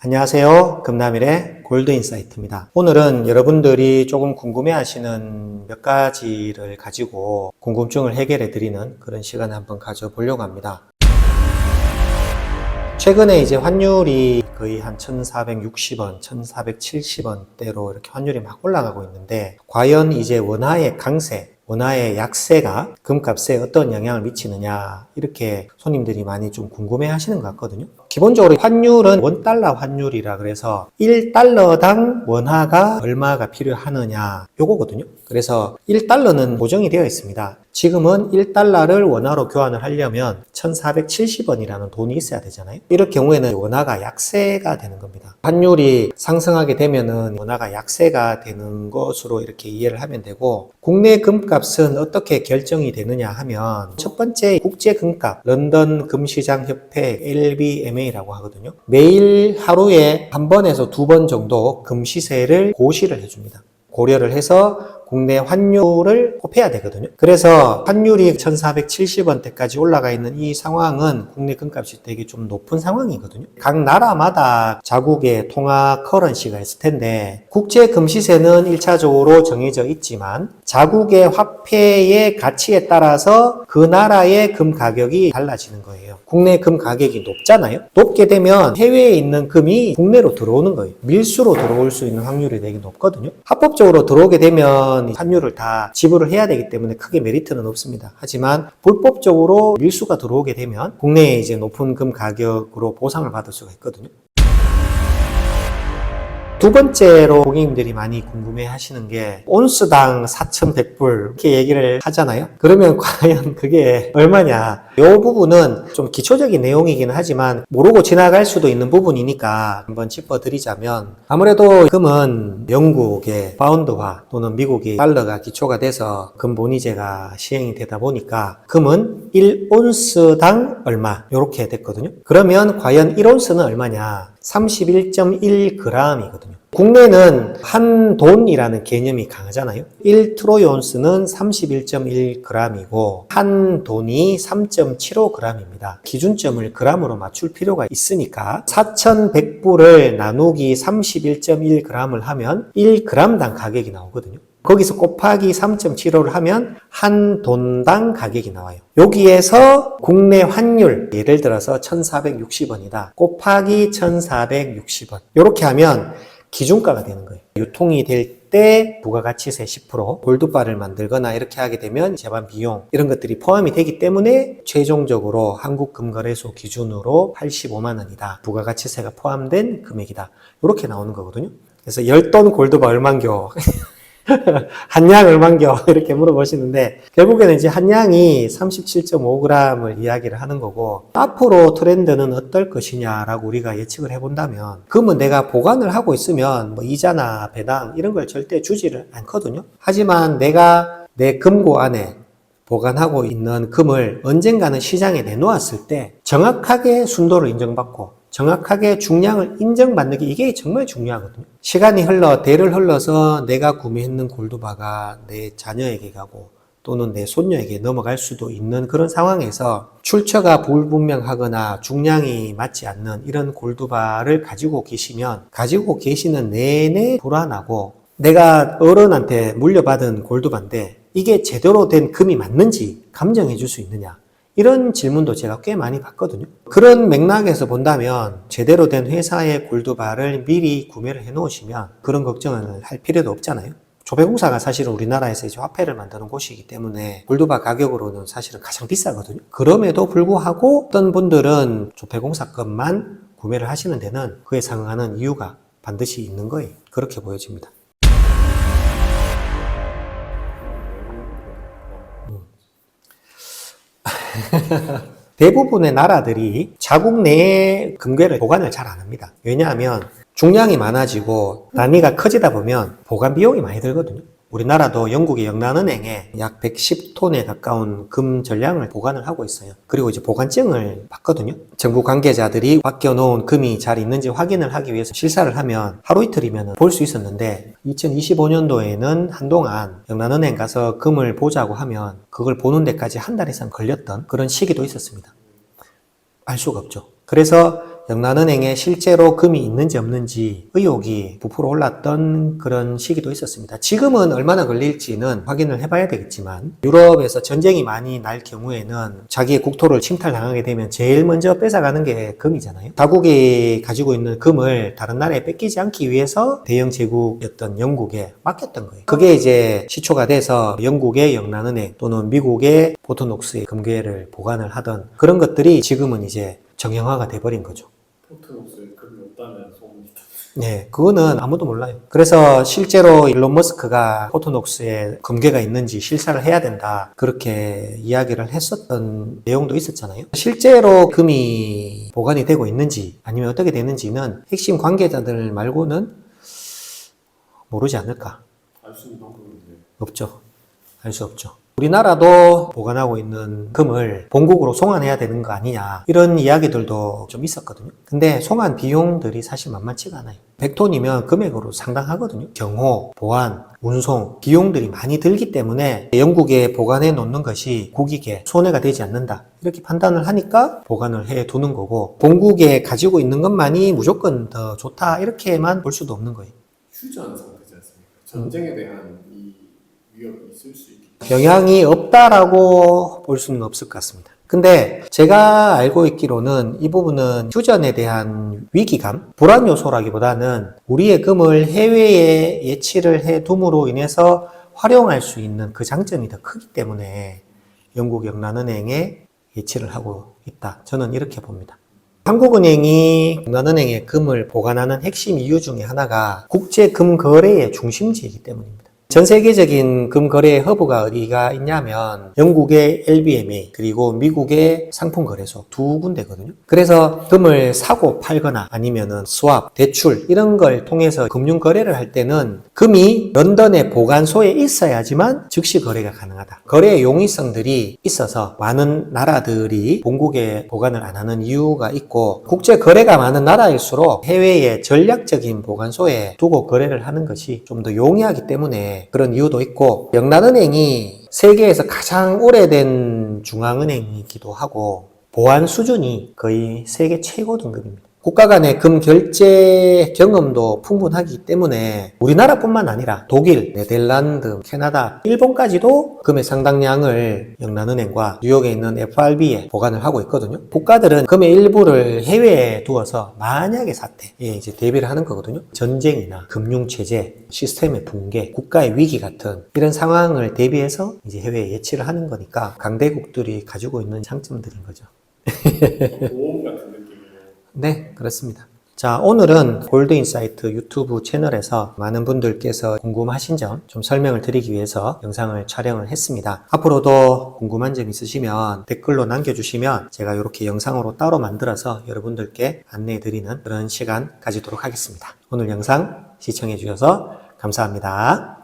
안녕하세요. 금남일의 골드인사이트입니다. 오늘은 여러분들이 조금 궁금해하시는 몇 가지를 가지고 궁금증을 해결해 드리는 그런 시간을 한번 가져보려고 합니다. 최근에 이제 환율이 거의 한 1460원, 1470원대로 이렇게 환율이 막 올라가고 있는데, 과연 이제 원화의 강세, 원화의 약세가 금값에 어떤 영향을 미치느냐, 이렇게 손님들이 많이 좀 궁금해 하시는 것 같거든요. 기본적으로 환율은 원달러 환율이라 그래서 1달러당 원화가 얼마가 필요하느냐, 요거거든요. 그래서 1달러는 고정이 되어 있습니다. 지금은 1달러를 원화로 교환을 하려면 1470원이라는 돈이 있어야 되잖아요. 이럴 경우에는 원화가 약세가 되는 겁니다. 환율이 상승하게 되면은 원화가 약세가 되는 것으로 이렇게 이해를 하면 되고, 국내 금값은 어떻게 결정이 되느냐 하면, 첫 번째 국제 금값, 런던 금시장 협회 LBMA라고 하거든요. 매일 하루에 한 번에서 두 번 정도 금시세를 고시를 해줍니다. 고려를 해서 국내 환율을 곱해야 되거든요. 그래서 환율이 1470원대까지 올라가 있는 이 상황은 국내 금값이 되게 좀 높은 상황이거든요. 각 나라마다 자국의 통화 커런시가 있을 텐데, 국제 금시세는 1차적으로 정해져 있지만 자국의 화폐의 가치에 따라서 그 나라의 금 가격이 달라지는 거예요. 국내 금 가격이 높잖아요. 높게 되면 해외에 있는 금이 국내로 들어오는 거예요. 밀수로 들어올 수 있는 확률이 되게 높거든요. 합법적으로 들어오게 되면 환율을 다 지불을 해야 되기 때문에 크게 메리트는 없습니다. 하지만 불법적으로 밀수가 들어오게 되면 국내에 이제 높은 금 가격으로 보상을 받을 수가 있거든요. 두 번째로 고객님들이 많이 궁금해 하시는 게, 온스당 4,100불 이렇게 얘기를 하잖아요. 그러면 과연 그게 얼마냐? 이 부분은 좀 기초적인 내용이긴 하지만 모르고 지나갈 수도 있는 부분이니까 한번 짚어드리자면, 아무래도 금은 영국의 파운드화 또는 미국의 달러가 기초가 돼서 금본위제가 시행이 되다 보니까 금은 1온스당 얼마 이렇게 됐거든요. 그러면 과연 1온스는 얼마냐? 31.1g이거든요. 국내는 한 돈이라는 개념이 강하잖아요. 1트로이온스는 31.1g이고 한 돈이 3.75g입니다. 기준점을 g으로 맞출 필요가 있으니까 4,100불을 나누기 31.1g을 하면 1g당 가격이 나오거든요. 거기서 곱하기 3.75를 하면 한 돈당 가격이 나와요. 여기에서 국내 환율, 예를 들어서 1,460원이다. 곱하기 1,460원. 이렇게 하면 기준가가 되는 거예요. 유통이 될 때 부가가치세 10%, 골드바를 만들거나 이렇게 하게 되면 제반 비용, 이런 것들이 포함이 되기 때문에 최종적으로 한국금거래소 기준으로 85만 원이다. 부가가치세가 포함된 금액이다. 이렇게 나오는 거거든요. 그래서 10돈 골드바 얼만겨? 한 양 얼만겨? 이렇게 물어보시는데, 결국에는 이제 한 양이 37.5g을 이야기를 하는 거고, 앞으로 트렌드는 어떨 것이냐라고 우리가 예측을 해본다면, 금은 내가 보관을 하고 있으면 뭐 이자나 배당 이런 걸 절대 주지를 않거든요. 하지만 내가 내 금고 안에 보관하고 있는 금을 언젠가는 시장에 내놓았을 때 정확하게 순도를 인정받고 정확하게 중량을 인정받는 게, 이게 정말 중요하거든요. 시간이 흘러, 대를 흘러서 내가 구매했는 골드바가 내 자녀에게 가고 또는 내 손녀에게 넘어갈 수도 있는 그런 상황에서 출처가 불분명하거나 중량이 맞지 않는 이런 골드바를 가지고 계시면 가지고 계시는 내내 불안하고, 내가 어른한테 물려받은 골드바인데 이게 제대로 된 금이 맞는지 감정해 줄 수 있느냐, 이런 질문도 제가 꽤 많이 받거든요. 그런 맥락에서 본다면 제대로 된 회사의 골드바를 미리 구매를 해 놓으시면 그런 걱정을 할 필요도 없잖아요. 조폐공사가 사실은 우리나라에서 이제 화폐를 만드는 곳이기 때문에 골드바 가격으로는 사실은 가장 비싸거든요. 그럼에도 불구하고 어떤 분들은 조폐공사 것만 구매를 하시는 데는 그에 상응하는 이유가 반드시 있는 거예요. 그렇게 보여집니다. 대부분의 나라들이 자국 내에 금괴를 보관을 잘 안 합니다. 왜냐하면 중량이 많아지고 단위가 커지다 보면 보관 비용이 많이 들거든요. 우리나라도 영국의 영란은행에 약 110톤에 가까운 금 전량을 보관을 하고 있어요. 그리고 이제 보관증을 받거든요. 정부 관계자들이 맡겨놓은 금이 잘 있는지 확인을 하기 위해서 실사를 하면 하루 이틀이면 볼 수 있었는데, 2025년도에는 한동안 영란은행 가서 금을 보자고 하면 그걸 보는 데까지 한 달 이상 걸렸던 그런 시기도 있었습니다. 알 수가 없죠. 그래서 영란은행에 실제로 금이 있는지 없는지 의혹이 부풀어 올랐던 그런 시기도 있었습니다. 지금은 얼마나 걸릴지는 확인을 해봐야 되겠지만 유럽에서 전쟁이 많이 날 경우에는 자기의 국토를 침탈당하게 되면 제일 먼저 뺏어가는 게 금이잖아요. 자국이 가지고 있는 금을 다른 나라에 뺏기지 않기 위해서 대영 제국이었던 영국에 맡겼던 거예요. 그게 이제 시초가 돼서 영국의 영란은행 또는 미국의 포트녹스의 금괴를 보관을 하던 그런 것들이 지금은 이제 정형화가 돼버린 거죠. 포트녹스에 금이 없다는 소문이 네, 그거는 아무도 몰라요. 그래서 실제로 일론 머스크가 포트녹스에 금괴가 있는지 실사를 해야 된다. 그렇게 이야기를 했었던 내용도 있었잖아요. 실제로 금이 보관이 되고 있는지 아니면 어떻게 되는지는 핵심 관계자들 말고는 모르지 않을까? 알 수 있는 방법인데 없죠. 알 수 없죠. 우리나라도 보관하고 있는 금을 본국으로 송환해야 되는 거 아니냐 이런 이야기들도 좀 있었거든요. 근데 송환 비용들이 사실 만만치가 않아요. 100톤이면 금액으로 상당하거든요. 경호, 보안, 운송 비용들이 많이 들기 때문에 영국에 보관해 놓는 것이 국익에 손해가 되지 않는다 이렇게 판단을 하니까 보관을 해 두는 거고 본국에 가지고 있는 것만이 무조건 더 좋다 이렇게만 볼 수도 없는 거예요. 휴전 상태지 않습니까? 전쟁에 대한 이 위협이 있을 수 있기 영향이 없다라고 볼 수는 없을 것 같습니다. 근데 제가 알고 있기로는 이 부분은 휴전에 대한 위기감, 불안 요소라기보다는 우리의 금을 해외에 예치를 해 둠으로 인해서 활용할 수 있는 그 장점이 더 크기 때문에 영국 영란은행에 예치를 하고 있다. 저는 이렇게 봅니다. 한국은행이 영란은행에 금을 보관하는 핵심 이유 중에 하나가 국제금거래의 중심지이기 때문입니다. 전 세계적인 금거래의 허브가 어디가 있냐면 영국의 LBMA 그리고 미국의 상품거래소 두 군데거든요. 그래서 금을 사고 팔거나 아니면은 스왑, 대출 이런 걸 통해서 금융거래를 할 때는 금이 런던의 보관소에 있어야지만 즉시 거래가 가능하다. 거래의 용이성들이 있어서 많은 나라들이 본국에 보관을 안 하는 이유가 있고 국제거래가 많은 나라일수록 해외의 전략적인 보관소에 두고 거래를 하는 것이 좀 더 용이하기 때문에 그런 이유도 있고 영란은행이 세계에서 가장 오래된 중앙은행이기도 하고 보안 수준이 거의 세계 최고 등급입니다. 국가 간의 금 결제 경험도 풍부하기 때문에 우리나라뿐만 아니라 독일, 네덜란드, 캐나다, 일본까지도 금의 상당량을 영란은행과 뉴욕에 있는 FRB에 보관을 하고 있거든요. 국가들은 금의 일부를 해외에 두어서 만약의 사태에 이제 대비를 하는 거거든요. 전쟁이나 금융체제, 시스템의 붕괴, 국가의 위기 같은 이런 상황을 대비해서 이제 해외에 예치를 하는 거니까 강대국들이 가지고 있는 장점들인 거죠. 보험 같은 느낌으로 네, 그렇습니다. 자, 오늘은 골드인사이트 유튜브 채널에서 많은 분들께서 궁금하신 점 좀 설명을 드리기 위해서 영상을 촬영을 했습니다. 앞으로도 궁금한 점 있으시면 댓글로 남겨주시면 제가 이렇게 영상으로 따로 만들어서 여러분들께 안내해 드리는 그런 시간 가지도록 하겠습니다. 오늘 영상 시청해 주셔서 감사합니다.